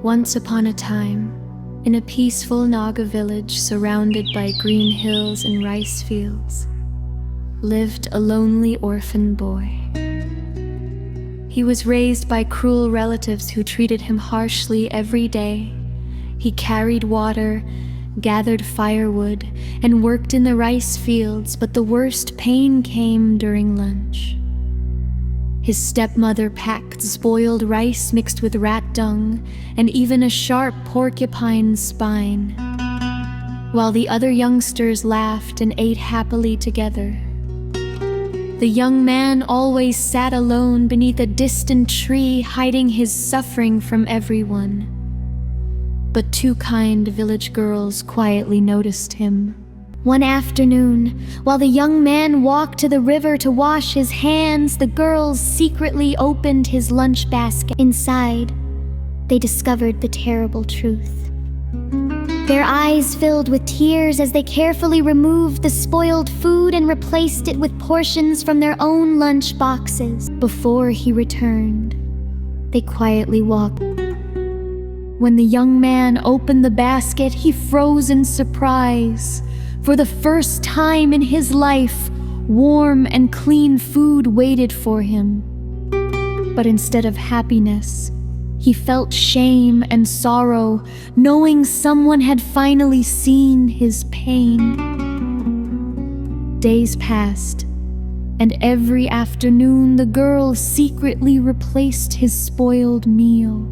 Once upon a time, in a peaceful Naga village surrounded by green hills and rice fields, lived a lonely orphan boy. He was raised by cruel relatives who treated him harshly every day. He carried water, gathered firewood, and worked in the rice fields, but the worst pain came during lunch. His stepmother packed spoiled rice mixed with rat dung and even a sharp porcupine's spine, while the other youngsters laughed and ate happily together. The young man always sat alone beneath a distant tree, hiding his suffering from everyone. But two kind village girls quietly noticed him. One afternoon, while the young man walked to the river to wash his hands, the girls secretly opened his lunch basket. Inside, they discovered the terrible truth. Their eyes filled with tears as they carefully removed the spoiled food and replaced it with portions from their own lunch boxes. Before he returned, they quietly walked. When the young man opened the basket, he froze in surprise. For the first time in his life, warm and clean food waited for him. But instead of happiness, he felt shame and sorrow, knowing someone had finally seen his pain. Days passed, and every afternoon the girl secretly replaced his spoiled meal.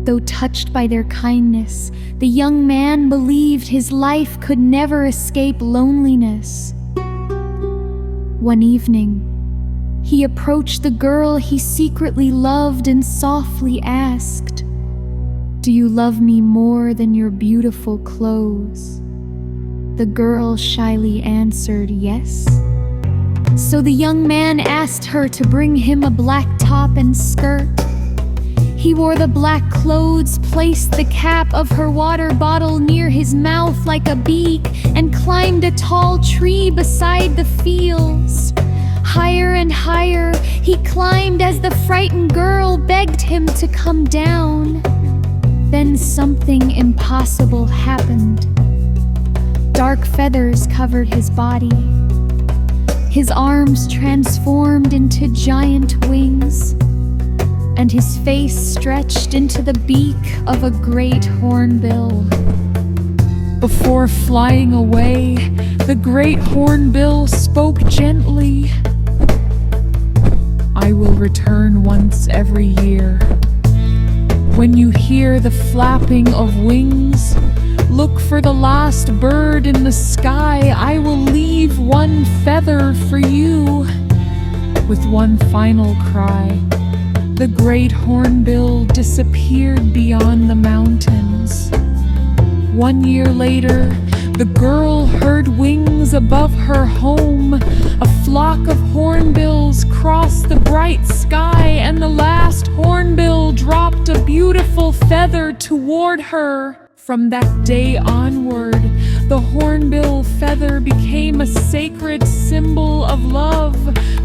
Though touched by their kindness, the young man believed his life could never escape loneliness. One evening, he approached the girl he secretly loved and softly asked, "Do you love me more than your beautiful clothes?" The girl shyly answered yes. So the young man asked her to bring him a black top and skirt. He wore the black clothes, placed the cap of her water bottle near his mouth like a beak, and climbed a tall tree beside the fields. Higher and higher he climbed as the frightened girl begged him to come down. Then something impossible happened. Dark feathers covered his body. His arms transformed into giant wings, and his face stretched into the beak of a great hornbill. Before flying away, the great hornbill spoke gently. "I will return once every year. When you hear the flapping of wings, look for the last bird in the sky. I will leave one feather for you." With one final cry, the great hornbill disappeared beyond the mountains. 1 year later, the girl heard wings above her home. A flock of hornbills crossed the bright sky, and the last hornbill dropped a beautiful feather toward her. From that day onward, the hornbill feather became a sacred symbol of love,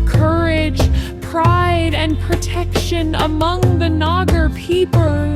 courage, pride, and protection among the Naga people.